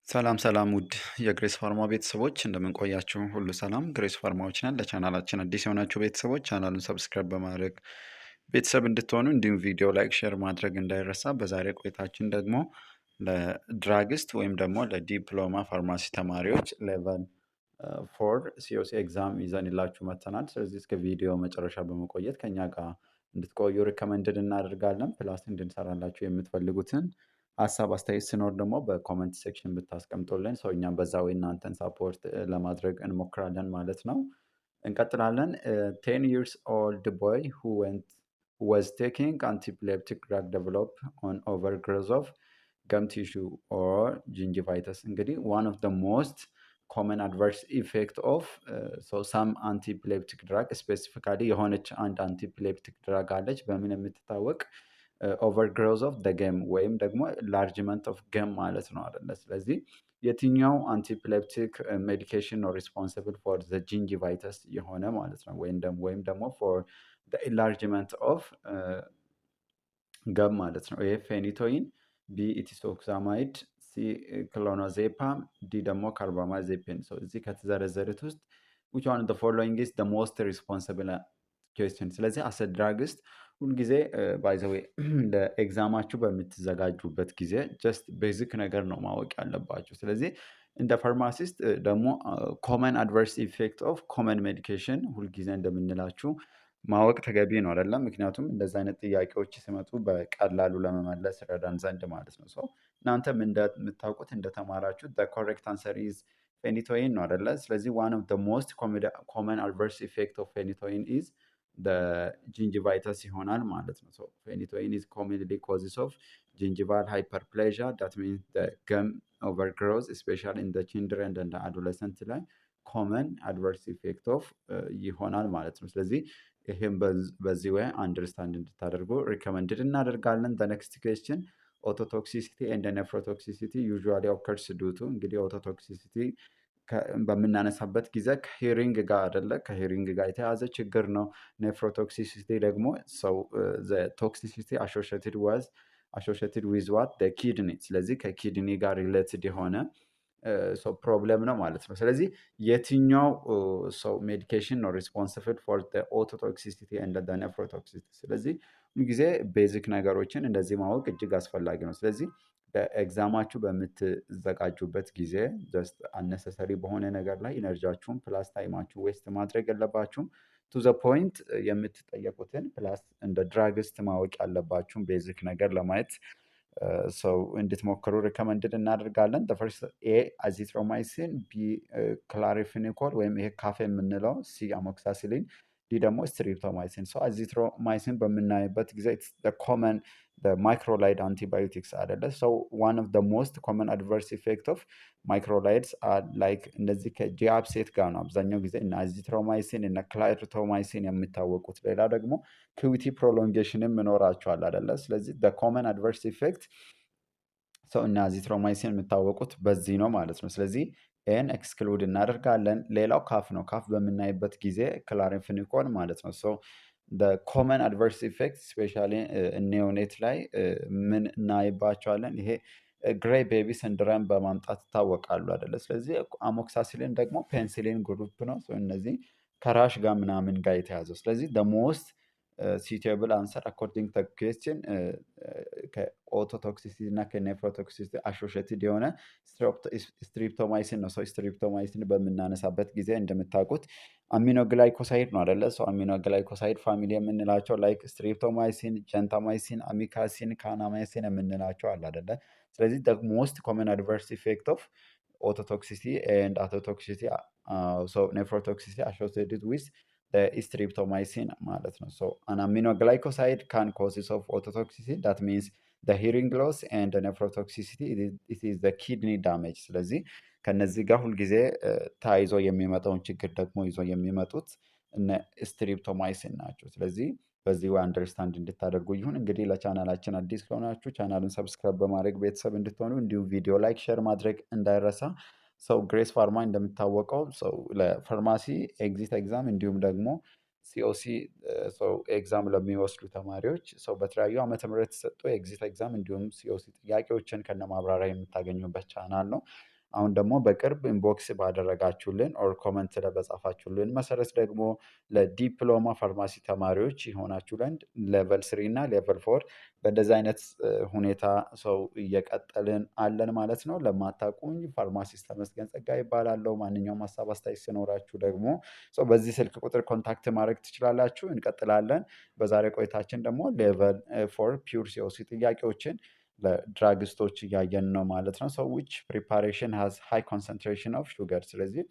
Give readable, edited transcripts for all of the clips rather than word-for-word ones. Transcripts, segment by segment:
ሰላም ሰላም ውድ የግሬስ ፋርማ ቤተሰቦች እንደምን ቆያችሁ? ሁሉ ሰላም ግሬስ ፋርማዎች ነን። ለቻናላችን አዲስ የሆናችሁ ቤተሰቦች ቻናሉን ሰብስክራይብ በማድረግ ቤተሰብ እንድትሆኑ እንዲሁም ቪዲዮ ላይክ፣ ሼር ማድረግ እንዳይረሳ። በዛሬ ቆይታችን ደግሞ ለድራግስት ወይም ደግሞ ለዲፕሎማ ፋርማሲ ተማሪዎች ሌቨል ፎር ሲኦሲ ኤግዛም ይዘንላችሁ መጥተናል። ስለዚህ እስከ ቪዲዮ መጨረሻ በመቆየት ከኛ ጋር እንድትቆዩ ሪከመንድድ እናደርጋለን። ፕላስ እንድንሰራላችሁ የምትፈልጉትን ሀሳብ አስተያየት ሲኖር ደግሞ በኮመንት ሴክሽን ብታስቀምጡልን ሰው እኛም በዛ ወይ እናንተን ሳፖርት ለማድረግ እንሞክራለን ማለት ነው። እንቀጥላለን። 10 years old boy who was taking antiepileptic drug develop on overgrowth of gum tissue or gingivitis እንግዲህ one of the most common adverse effect of some antiepileptic drug specifically የሆነች አንድ antiepileptic drug አለች በምን የምትታወቅ ኦቨርግሮዝ ኦፍ ደ ገም ወይም ደግሞ ላርጅመንት ኦፍ ገም ማለት ነው አይደለ? ስለዚህ የትኛው አንቲፕሌፕቲክ ሜዲኬሽን ነው ሪስፖንሲብል ፎር ዘ ጂንጂቫይተስ የሆነ ማለት ነው ወይም ደግሞ ፎር ኢንላርጅመንት ኦፍ ገም ማለት ነው። ይሄ ፌኒቶይን፣ ቢ ኢቲሶክሳማይድ፣ ሲ ክሎኖዜፓም፣ ዲ ደግሞ ካርባማዜፒን። እዚህ ከተዘረዘሩት ውስጥ which one of the following is the most responsible question? ስለዚህ አሰ ድራግስት ሁልጊዜ ባይዘዌ ለኤግዛማችሁ በምትዘጋጁበት ጊዜ ጀስት ቤዚክ ነገር ነው ማወቅ ያለባችሁ። ስለዚህ እንደ ፋርማሲስት ደግሞ ኮመን አድቨርስ ኢፌክት ኦፍ ኮመን ሜዲኬሽን ሁልጊዜ እንደምንላችሁ ማወቅ ተገቢ ነው አይደለም? ምክንያቱም እንደዚ አይነት ጥያቄዎች ሲመጡ በቀላሉ ለመመለስ ረዳን ዘንድ ማለት ነው። እናንተም እንደምታውቁት እንደተማራችሁት ኮሬክት አንሰር ኢዝ ፌኒቶይን ነው አይደለ? ስለዚህ ዋን ኦፍ ሞስት ኮመን አድቨርስ ኢፌክት ኦፍ ፌኒቶይን ኢዝ ጂንጂቫይተስ ይሆናል ማለት ነው። ፌኒቶይን ኢዝ ኮመንሊ ኮዝስ ኦፍ ጂንጂቫል ሃይፐርፕሌዣ ዳት ሚንስ ገም ኦቨርግሮዝ ስፔሻሊ ኢን ቺልድረን ኤንድ አዶለሰንት ላይ ኮመን አድቨርስ ኢፌክት ኦፍ ይሆናል ማለት ነው። ስለዚህ ይህም በዚህ ወይ አንደርስታንድ እንድታደርጉ ሪከመንድድ እናደርጋለን። ኔክስት ኩዌስችን ኦቶቶክሲሲቲ ኤንድ ኔፍሮቶክሲሲቲ ዩዥዋሊ ኦከርስ ዱቱ እንግዲህ ኦቶቶክሲሲቲ በምናነሳበት ጊዜ ከሂሪንግ ጋር አይደለ? ከሂሪንግ ጋር የተያዘ ችግር ነው። ኔፍሮቶክሲሲቲ ደግሞ ቶክሲሲቲ አሶሺየትድ ዊዝ ዋት ኪድኒ። ስለዚህ ከኪድኒ ጋር ሪሌትድ የሆነ ፕሮብለም ነው ማለት ነው። ስለዚህ የትኛው ሰው ሜዲኬሽን ነው ሪስፖንሲብል ፎር ኦቶቶክሲሲቲ ኤንድ ኔፍሮቶክሲሲቲ? ስለዚህ ጊዜ ቤዚክ ነገሮችን እንደዚህ ማወቅ እጅግ አስፈላጊ ነው። ስለዚህ በኤግዛማችሁ በምትዘጋጁበት ጊዜ ጀስት አነሰሰሪ በሆነ ነገር ላይ ኢነርጂያችሁን ፕላስ ታይማችሁ ዌስት ማድረግ የለባችሁም። ቱ ዘ ፖይንት የምትጠየቁትን ፕላስ እንደ ድራግስት ማወቅ ያለባችሁን ቤዚክ ነገር ለማየት ሰው እንድትሞክሩ ሪከመንድድ እናደርጋለን። ፈርስት ኤ አዚትሮማይሲን፣ ቢ ክላሪፊኒኮል ወይም ይሄ ካፌ የምንለው፣ ሲ አሞክሳሲሊን፣ ዲ ደግሞ ስትሪፕቶማይሲን። አዚትሮማይሲን በምናይበት ጊዜ ኮመን ማይክሮላይድ አንቲባዮቲክስ አይደለ? ዋን ኦፍ ሞስት ኮመን አድቨርስ ኢፌክት ኦፍ ማይክሮላይድስ ላይክ እነዚህ ከጂአፕሴት ጋር ነው አብዛኛው ጊዜ እነ አዚትሮማይሲን እነ ክላሪቶማይሲን የሚታወቁት። ሌላ ደግሞ ክዊቲ ፕሮሎንጌሽንም ይኖራቸዋል አይደለ? ስለዚህ ኮመን አድቨርስ ኢፌክት እነ አዚትሮማይሲን የሚታወቁት በዚህ ነው ማለት ነው። ስለዚህ ኤን ኤክስክሉድ እናደርጋለን። ሌላው ካፍ ነው። ካፍ በምናይበት ጊዜ ክላሪፊኒኮል ማለት ነው። ኮመን አድቨርስ ኢፌክት ስፔሻሊ ኔኦኔት ላይ ምን እናይባቸዋለን? ይሄ ግሬይ ቤቢ ሲንድረም በማምጣት ይታወቃሉ አይደለ? ስለዚህ አሞክሳሲሊን ደግሞ ፔንሲሊን ግሩፕ ነው። እነዚህ ከራሽ ጋር ምናምን ጋር የተያዘው። ስለዚህ ሞስት ሲቴብል አንሰር አኮርዲንግ ቱ ኩዌስችን ከኦቶቶክሲሲቲ እና ከኔፍሮቶክሲሲቲ አሶሺየትድ የሆነ ስትሪፕቶማይሲን ነው። ስትሪፕቶማይሲን በምናነሳበት ጊዜ እንደምታውቁት አሚኖግላይኮሳይድ ነው አይደለ? አሚኖግላይኮሳይድ ፋሚሊ የምንላቸው ላይክ ስትሪፕቶማይሲን፣ ጀንታማይሲን፣ አሚካሲን፣ ካናማይሲን የምንላቸው አለ አይደለ? ስለዚህ ሞስት ኮመን አድቨርስ ኢፌክት ኦፍ ኦቶቶክሲሲቲ ኤንድ አቶቶክሲሲቲ ኔፍሮቶክሲሲቲ አሶሺየትድ ዊዝ ስትሪፕቶማይሲን ማለት ነው። አን አሚኖግላይኮሳይድ ካን ኮዝስ ኦፍ ኦቶቶክሲሲቲ ዳት ሚንስ ሂሪንግ ሎስ ኤንድ ኔፍሮቶክሲሲቲ ኢት ኢዝ ኪድኒ ዳሜጅ። ስለዚህ ከነዚህ ጋር ሁልጊዜ ተያይዞ የሚመጣውን ችግር ደግሞ ይዞ የሚመጡት እነ ስትሪፕቶማይሲን ናቸው። ስለዚህ በዚህ ወይ አንደርስታንድ እንድታደርጉ ይሁን። እንግዲህ ለቻናላችን አዲስ ከሆናችሁ ቻናሉን ሰብስክራይብ በማድረግ ቤተሰብ እንድትሆኑ እንዲሁም ቪዲዮ ላይክ፣ ሼር ማድረግ እንዳይረሳ። ግሬስ ፋርማ እንደሚታወቀው ለፋርማሲ ኤግዚት ኤግዛም እንዲሁም ደግሞ ሲኦሲ ኤግዛም ለሚወስዱ ተማሪዎች በተለያዩ ዓመተ ምህረት የተሰጡ ኤግዚት ኤግዛም እንዲሁም ሲኦሲ ጥያቄዎችን ከነ ማብራሪያ የምታገኙበት ቻናል ነው። አሁን ደግሞ በቅርብ ኢንቦክስ ባደረጋችሁልን ኦር ኮመንት ላይ በጻፋችሁልን መሰረት ደግሞ ለዲፕሎማ ፋርማሲ ተማሪዎች ይሆናችሁ ዘንድ ሌቨል 3 እና ሌቨል 4 በእንደዚህ አይነት ሁኔታ ሰው እየቀጠልን አለን ማለት ነው። ለማታውቁኝ ፋርማሲስት ተመስገን ጸጋ ይባላለው። ማንኛውም ሀሳብ አስተያየት ሲኖራችሁ ደግሞ ሰው በዚህ ስልክ ቁጥር ኮንታክት ማድረግ ትችላላችሁ። እንቀጥላለን። በዛሬ ቆይታችን ደግሞ ሌቨል 4 ፒውር ሲኦሲ ጥያቄዎችን ለድራግስቶች እያየን ነው ማለት ነው። ሰው ዊች ፕሪፓሬሽን ሃዝ ሃይ ኮንሰንትሬሽን ኦፍ ሹገር። ስለዚህ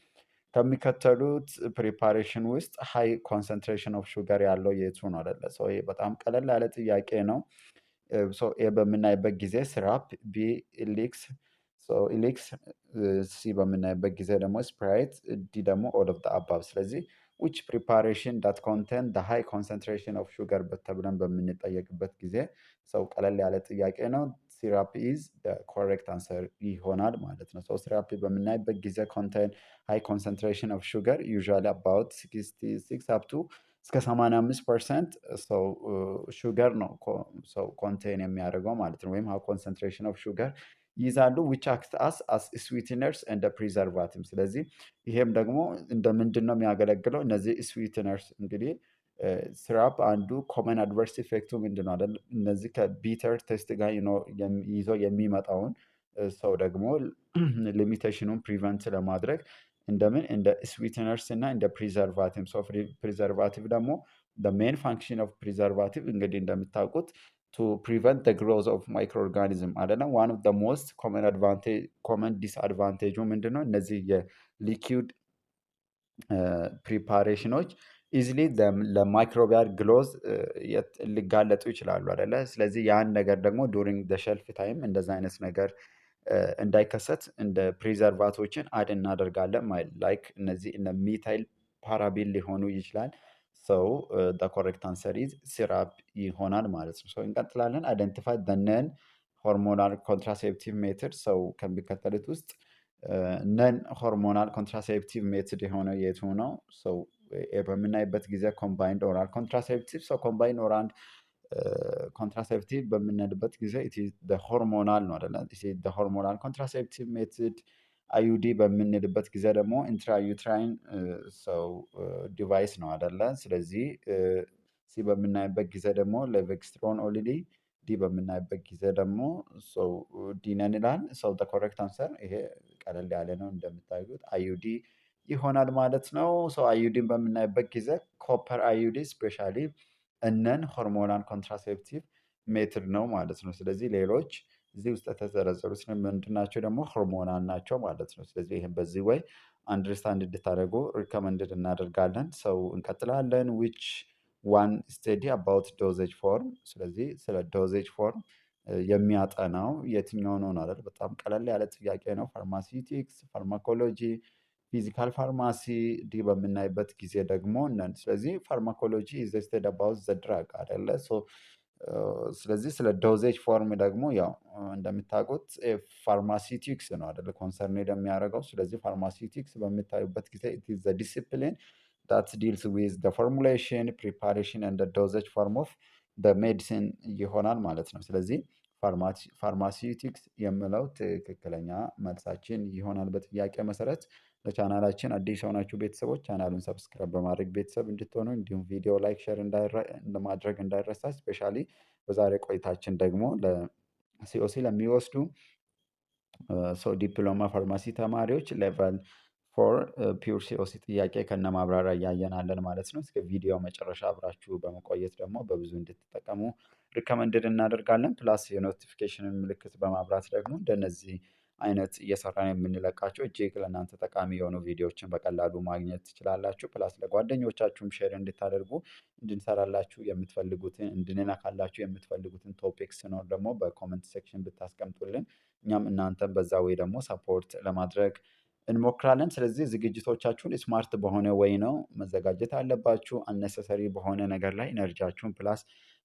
ከሚከተሉት ፕሪፓሬሽን ውስጥ ሃይ ኮንሰንትሬሽን ኦፍ ሹገር ያለው የቱ ነው አይደለ? ሰው ይሄ በጣም ቀለል ያለ ጥያቄ ነው። ኤ በምናይበት ጊዜ ሲራፕ፣ ቢ ኢሊክስ፣ ኢሊክስ፣ ሲ በምናይበት ጊዜ ደግሞ ስፕራይት፣ ዲ ደግሞ ኦል ኦፍ ዘ አባብ። ስለዚህ ዊች ፕሪፓሬሽን ዳት ኮንቴን ደ ሃይ ኮንሰንትሬሽን ኦፍ ሹገር ተብለን በምንጠየቅበት ጊዜ ሰው ቀለል ያለ ጥያቄ ነው። ሲራፕ ኢዝ ኮሬክት አንሰር ይሆናል ማለት ነው። ሰው ሲራፕ በምናይበት ጊዜ ኮንቴን ሃይ ኮንሰንትሬሽን ኦፍ ሹገር ዩዥዋሊ አባውት 66 አፕ ቱ እስከ 85% ሰው ሹገር ነው ሰው ኮንቴን የሚያደርገው ማለት ነው። ወይም ሃይ ኮንሰንትሬሽን ኦፍ ሹገር ይይዛሉ ዊች አክት አስ ስዊትነርስ እንደ ፕሪዘርቫቲቭ። ስለዚህ ይሄም ደግሞ እንደ ምንድን ነው የሚያገለግለው? እነዚህ ስዊትነርስ እንግዲህ ሲራፕ አንዱ ኮመን አድቨርስ ኢፌክቱ ምንድን ነው አይደል? እነዚህ ከቢተር ቴስት ጋር ይዞ የሚመጣውን ሰው ደግሞ ሊሚቴሽኑን ፕሪቨንት ለማድረግ እንደምን እንደ ስዊትነርስ እና እንደ ፕሪዘርቫቲቭ። ሶ ፕሪዘርቫቲቭ ደግሞ ሜን ፋንክሽን ኦፍ ፕሪዘርቫቲቭ እንግዲህ እንደምታውቁት to prevent the growth of microorganism አይደለም። one of the most common disadvantage ምንድን ነው? እነዚህ የሊኪውድ ፕሪፓሬሽኖች ኢዝሊ ለማይክሮቢያል ግሎዝ ሊጋለጡ ይችላሉ አይደለ? ስለዚህ ያን ነገር ደግሞ ዱሪንግ ደ ሸልፍ ታይም እንደዛ አይነት ነገር እንዳይከሰት እንደ ፕሪዘርቫቶችን አድ እናደርጋለን። ላይክ እነዚህ እነ ሚታይል ፓራቢል ሊሆኑ ይችላል። ሰው ኮሬክት አንሰር ኢዝ ሲራፕ ይሆናል ማለት ነው። ሰው እንቀጥላለን። አይደንቲፋይ ነን ሆርሞናል ኮንትራሴፕቲቭ ሜትድ። ሰው ከሚከተሉት ውስጥ ነን ሆርሞናል ኮንትራሴፕቲቭ ሜትድ የሆነ የቱ ነው? ሰው በምናይበት ጊዜ ኮምባይንድ ኦራል ኮንትራሴፕቲቭ። ሰው ኮምባይንድ ኦራል ኮንትራሴፕቲቭ በምንልበት ጊዜ ሆርሞናል ነው አይደለ? ሆርሞናል ኮንትራሴፕቲቭ ሜትድ። አዩዲ በምንልበት ጊዜ ደግሞ ኢንትራዩትራይን ሰው ዲቫይስ ነው አይደለ? ስለዚህ ሲ በምናይበት ጊዜ ደግሞ ሌቬክስትሮን ኦሊዲ፣ ዲ በምናይበት ጊዜ ደግሞ ሰው ዲነን ይላል። ሰው ኮሬክት አንሰር ይሄ ቀለል ያለ ነው እንደምታዩት አዩዲ ይሆናል ማለት ነው። ሰው አዩዲን በምናይበት ጊዜ ኮፐር አዩዲ ስፔሻሊ እነን ሆርሞናል ኮንትራሴፕቲቭ ሜትድ ነው ማለት ነው። ስለዚህ ሌሎች እዚህ ውስጥ የተዘረዘሩት ምንድን ናቸው? ደግሞ ሆርሞናል ናቸው ማለት ነው። ስለዚህ ይህም በዚህ ወይ አንደርስታንድ እንድታደርጉ ሪከመንድድ እናደርጋለን። ሰው እንቀጥላለን። ዊች ዋን ስተዲ አባውት ዶዜጅ ፎርም። ስለዚህ ስለ ዶዜጅ ፎርም የሚያጠናው የትኛው ነው አይደል? በጣም ቀለል ያለ ጥያቄ ነው። ፋርማሲውቲክስ፣ ፋርማኮሎጂ፣ ፊዚካል ፋርማሲ። ዲ በምናይበት ጊዜ ደግሞ ነን። ስለዚህ ፋርማኮሎጂ ኢዝ ስተዲ አባውት ዘ ድራግ አይደለ? ስለዚህ ስለ ዶዜጅ ፎርም ደግሞ ያው እንደምታውቁት ፋርማሲውቲክስ ነው አይደለ ኮንሰርን የሚያደርገው። ስለዚህ ፋርማሲውቲክስ በምታዩበት ጊዜ ኢት ኢዝ ዘ ዲሲፕሊን that deals with the formulation, preparation and the dosage form of the medicine ይሆናል ማለት ነው። ስለዚህ ፋርማሲውቲክስ የምለው ትክክለኛ መልሳችን ይሆናል በጥያቄ መሰረት። ለቻናላችን አዲስ የሆናችሁ ቤተሰቦች ቻናሉን ሰብስክራይብ በማድረግ ቤተሰብ እንድትሆኑ እንዲሁም ቪዲዮ ላይክ፣ ሼር ለማድረግ እንዳይረሳ። ስፔሻሊ በዛሬ ቆይታችን ደግሞ ለሲኦሲ ለሚወስዱ ሰው ዲፕሎማ ፋርማሲ ተማሪዎች ሌቨል 4 ፒውር ሲኦሲ ጥያቄ ከነ ማብራሪያ እያየናለን ማለት ነው። እስከ ቪዲዮ መጨረሻ አብራችሁ በመቆየት ደግሞ በብዙ እንድትጠቀሙ ሪከመንድድ እናደርጋለን። ፕላስ የኖቲፊኬሽንን ምልክት በማብራት ደግሞ እንደነዚህ አይነት እየሰራን የምንለቃቸው እጅግ ለእናንተ ጠቃሚ የሆኑ ቪዲዮዎችን በቀላሉ ማግኘት ትችላላችሁ። ፕላስ ለጓደኞቻችሁም ሼር እንድታደርጉ እንድንሰራላችሁ የምትፈልጉትን እንድንነካላችሁ የምትፈልጉትን ቶፒክ ሲኖር ደግሞ በኮመንት ሴክሽን ብታስቀምጡልን እኛም እናንተን በዛ ወይ ደግሞ ሰፖርት ለማድረግ እንሞክራለን። ስለዚህ ዝግጅቶቻችሁን ስማርት በሆነ ወይ ነው መዘጋጀት አለባችሁ። አነሰሰሪ በሆነ ነገር ላይ ኢነርጂያችሁን ፕላስ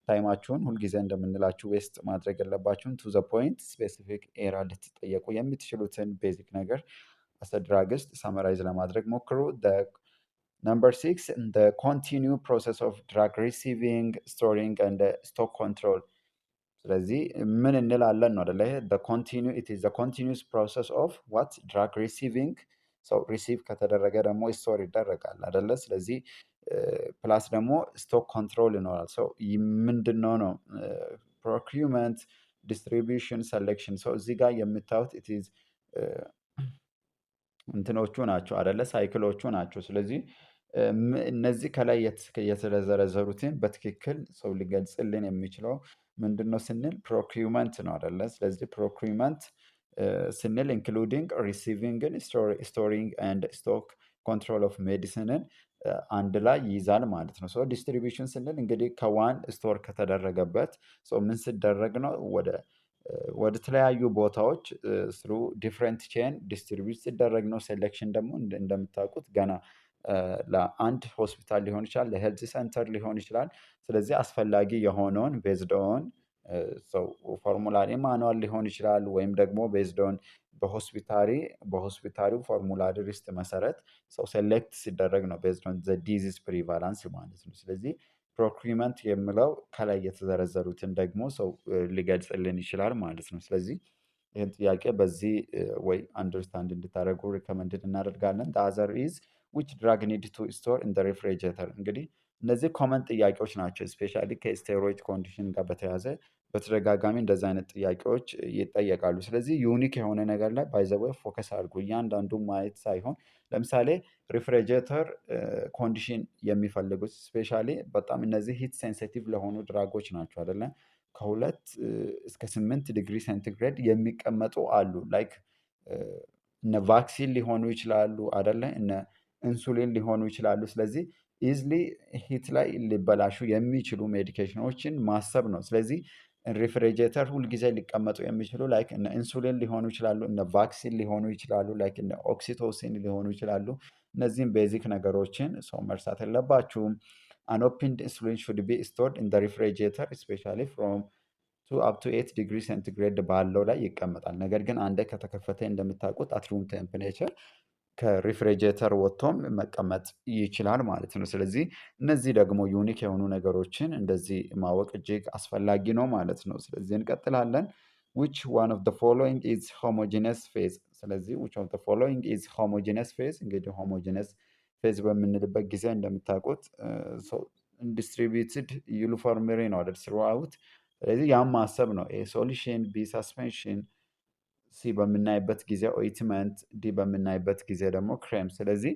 ታይማችሁን ሁልጊዜ እንደምንላችሁ ዌስት ማድረግ የለባችሁን። ቱ ዘ ፖይንት ስፔሲፊክ ኤራ ልትጠየቁ የምትችሉትን ቤዚክ ነገር አስ ድራግስት ሳመራይዝ ለማድረግ ሞክሩ። ነምበር 6 the continue process of drug receiving, storing and stock control. ስለዚህ ምን እንላለን ነው አይደለ? ይሄ ኢት ኢዝ ኮንቲኒዩስ ፕሮሰስ ኦፍ ዋት ድራግ ሪሲቪንግ ሰው ሪሲቭ ከተደረገ ደግሞ ስቶር ይደረጋል አይደለ? ስለዚህ ፕላስ ደግሞ ስቶክ ኮንትሮል ይኖራል። ሰው ምንድነው ነው ፕሮኪውመንት፣ ዲስትሪቢዩሽን፣ ሰሌክሽን። ሰው እዚህ ጋር የምታዩት ኢት ኢዝ እንትኖቹ ናቸው አይደለ? ሳይክሎቹ ናቸው። ስለዚህ እነዚህ ከላይ የተዘረዘሩትን በትክክል ሰው ሊገልጽልን የሚችለው ምንድን ነው ስንል ፕሮኪውመንት ነው አይደለ? ስለዚህ ፕሮኪውመንት ስንል ኢንክሉዲንግ ሪሲቪንግን፣ ስቶሪንግ ኤንድ ስቶክ ኮንትሮል ኦፍ ሜዲሲንን አንድ ላይ ይይዛል ማለት ነው። ሶ ዲስትሪቢዩሽን ስንል እንግዲህ ከዋን ስቶር ከተደረገበት ምን ሲደረግ ነው ወደ ተለያዩ ቦታዎች ስሩ ዲፍረንት ቼን ዲስትሪቢዩት ሲደረግ ነው። ሴሌክሽን ደግሞ እንደምታውቁት ገና ለአንድ ሆስፒታል ሊሆን ይችላል፣ ለሄልዝ ሴንተር ሊሆን ይችላል። ስለዚህ አስፈላጊ የሆነውን ቤዝድ ኦን ሰው ፎርሙላሪ ማኑዋል ሊሆን ይችላል፣ ወይም ደግሞ ቤዝድ ኦን በሆስፒታሉ ፎርሙላሪ ሊስት መሰረት ሰው ሴሌክት ሲደረግ ነው ቤዝድ ኦን ዘ ዲዚዝ ፕሪቫላንስ ማለት ነው። ስለዚህ ፕሮኪውመንት የሚለው ከላይ የተዘረዘሩትን ደግሞ ሰው ሊገልጽልን ይችላል ማለት ነው። ስለዚህ ይህን ጥያቄ በዚህ ወይ አንደርስታንድ እንድታደርጉ ሪከመንድድ እናደርጋለን። አዘር ኢዝ ዊች ድራግ ኒድ ቱ ስቶር ኢን ሬፍሪጀሬተር። እንግዲህ እነዚህ ኮመን ጥያቄዎች ናቸው። ስፔሻሊ ከስቴሮይድ ኮንዲሽን ጋር በተያያዘ በተደጋጋሚ እንደዚህ አይነት ጥያቄዎች ይጠየቃሉ። ስለዚህ ዩኒክ የሆነ ነገር ላይ ባይዘወይ ፎከስ አድርጉ። እያንዳንዱ ማየት ሳይሆን ለምሳሌ ሪፍሪጀሬተር ኮንዲሽን የሚፈልጉት ስፔሻሊ በጣም እነዚህ ሂት ሴንሲቲቭ ለሆኑ ድራጎች ናቸው አይደለ? ከ2 እስከ 8 ዲግሪ ሴንቲግሬድ የሚቀመጡ አሉ። ላይክ እነ ቫክሲን ሊሆኑ ይችላሉ አይደለ? እነ ኢንሱሊን ሊሆኑ ይችላሉ። ስለዚህ ኢዝሊ ሂት ላይ ሊበላሹ የሚችሉ ሜዲኬሽኖችን ማሰብ ነው። ስለዚህ ሪፍሪጀሬተር ሁልጊዜ ሊቀመጡ የሚችሉ ላይክ እነ ኢንሱሊን ሊሆኑ ይችላሉ፣ እነ ቫክሲን ሊሆኑ ይችላሉ፣ ላይክ እነ ኦክሲቶሲን ሊሆኑ ይችላሉ። እነዚህም ቤዚክ ነገሮችን ሰው መርሳት የለባችሁም። አንኦፕንድ ኢንሱሊን ሹድ ቢ ስቶርድ ኢን ሪፍሪጀሬተር ስፔሻሊ ፍሮም 2 አፕ ቱ 8 ዲግሪ ሴንቲግሬድ ባለው ላይ ይቀመጣል። ነገር ግን አንዴ ከተከፈተ እንደምታውቁት አት ሩም ቴምፕሬቸር ከሪፍሪጀሬተር ወጥቶም መቀመጥ ይችላል ማለት ነው። ስለዚህ እነዚህ ደግሞ ዩኒክ የሆኑ ነገሮችን እንደዚህ ማወቅ እጅግ አስፈላጊ ነው ማለት ነው። ስለዚህ እንቀጥላለን። which one of the following is homogeneous phase? ስለዚህ which of the following is homogeneous phase? እንግዲህ homogeneous phase በምንልበት ጊዜ እንደምታውቁት ዲስትሪቢዩትድ ዩኒፎርምሊ ነው አይደል throughout። ስለዚህ ያም ማሰብ ነው። ኤ ሶሉሽን፣ ቢ ሰስፔንሽን፣ ሲ በምናይበት ጊዜ ኦይትመንት፣ ዲ በምናይበት ጊዜ ደግሞ ክሬም። ስለዚህ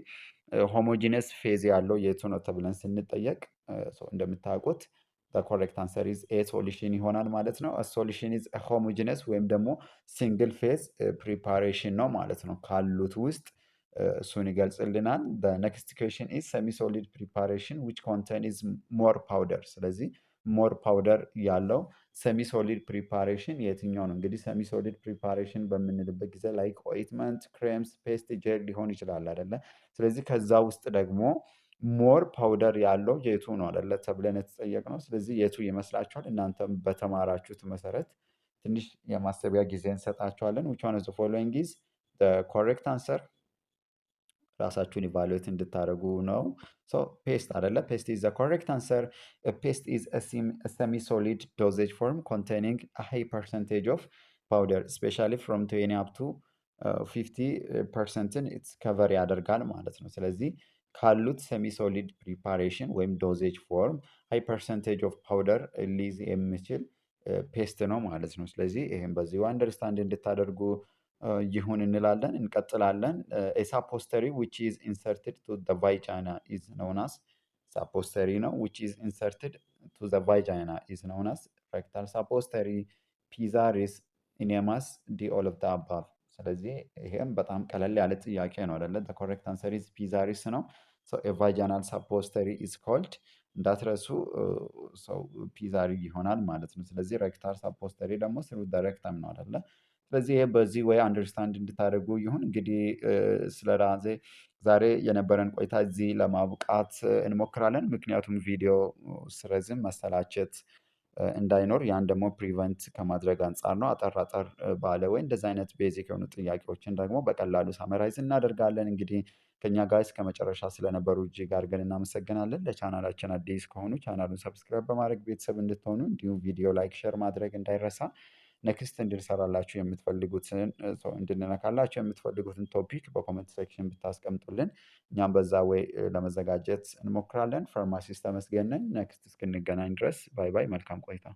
ሆሞጂነስ ፌዝ ያለው የቱ ነው ተብለን ስንጠየቅ እንደምታውቁት ኮሬክት አንሰር ኢዝ ኤ ሶሉሽን ይሆናል ማለት ነው። ሶሉሽን ኢዝ ሆሞጂነስ ወይም ደግሞ ሲንግል ፌዝ ፕሪፓሬሽን ነው ማለት ነው። ካሉት ውስጥ እሱን ይገልጽልናል። ኔክስት ኩዌሽን ኢዝ ሰሚ ሶሊድ ፕሪፓሬሽን ዊች ኮንቴንስ ሞር ፓውደር። ስለዚህ ሞር ፓውደር ያለው ሰሚ ሶሊድ ፕሪፓሬሽን የትኛው ነው? እንግዲህ ሰሚ ሶሊድ ፕሪፓሬሽን በምንልበት ጊዜ ላይክ ኦይትመንት፣ ክሬምስ፣ ፔስት፣ ጄል ሊሆን ይችላል አይደለ? ስለዚህ ከዛ ውስጥ ደግሞ ሞር ፓውደር ያለው የቱ ነው አይደለ ተብለን የተጠየቅነው። ስለዚህ የቱ ይመስላችኋል? እናንተም በተማራችሁት መሰረት ትንሽ የማሰቢያ ጊዜ እንሰጣችኋለን። which one of the following is the correct answer? ራሳችሁን ኢቫሉዌት እንድታደርጉ ነው። ፔስት አይደለ? ፔስት ኢዝ ዘ ኮሬክት አንሰር። ፔስት ኢዝ ሰሚ ሶሊድ ዶዜጅ ፎርም ኮንቴኒንግ ሃይ ፐርሰንቴጅ ኦፍ ፓውደር ስፔሻሊ ፍሮም 20 አፕ ቱ 50% ኢትስ ከቨር ያደርጋል ማለት ነው። ስለዚህ ካሉት ሰሚ ሶሊድ ፕሪፓሬሽን ወይም ዶዜጅ ፎርም ሃይ ፐርሰንቴጅ ኦፍ ፓውደር ሊይዝ የሚችል ፔስት ነው ማለት ነው። ስለዚህ ይህም በዚሁ አንደርስታንድ እንድታደርጉ ይሁን እንላለን። እንቀጥላለን። ሳፖስተሪ which is inserted to the vagina is known as ሳፖስተሪ ነው which is inserted to the vagina is known as rectal suppository, ፒዛሪስ፣ ኢኔማስ፣ ዲ all of the above። ስለዚህ ይሄም በጣም ቀለል ያለ ጥያቄ ነው አይደለ? the correct answer is ፒዛሪስ ነው። so a vaginal suppository is called እንዳትረሱ ሰው ፒዛሪ ይሆናል ማለት ነው። ስለዚህ ሬክታል ሳፖስተሪ ደግሞ through the rectum ነው አይደለ? ስለዚህ ይሄ በዚህ ወይ አንደርስታንድ እንድታደርጉ ይሁን። እንግዲህ ስለ ዛሬ የነበረን ቆይታ እዚህ ለማብቃት እንሞክራለን። ምክንያቱም ቪዲዮ ስረዝም መሰላቸት እንዳይኖር ያን ደግሞ ፕሪቨንት ከማድረግ አንጻር ነው። አጠር አጠር ባለ ወይ እንደዚህ አይነት ቤዚክ የሆኑ ጥያቄዎችን ደግሞ በቀላሉ ሳመራይዝ እናደርጋለን። እንግዲህ ከኛ ጋር እስከ መጨረሻ ስለነበሩ እጅግ አድርገን እናመሰግናለን። ለቻናላችን አዲስ ከሆኑ ቻናሉን ሰብስክራይብ በማድረግ ቤተሰብ እንድትሆኑ እንዲሁም ቪዲዮ ላይክ፣ ሼር ማድረግ እንዳይረሳ። ኔክስት እንድንሰራላችሁ የምትፈልጉትን እንድንነካላችሁ የምትፈልጉትን ቶፒክ በኮመንት ሴክሽን ብታስቀምጡልን እኛም በዛ ወይ ለመዘጋጀት እንሞክራለን። ፋርማሲስት ተመስገን ነኝ። ኔክስት እስክንገናኝ ድረስ ባይ ባይ። መልካም ቆይታ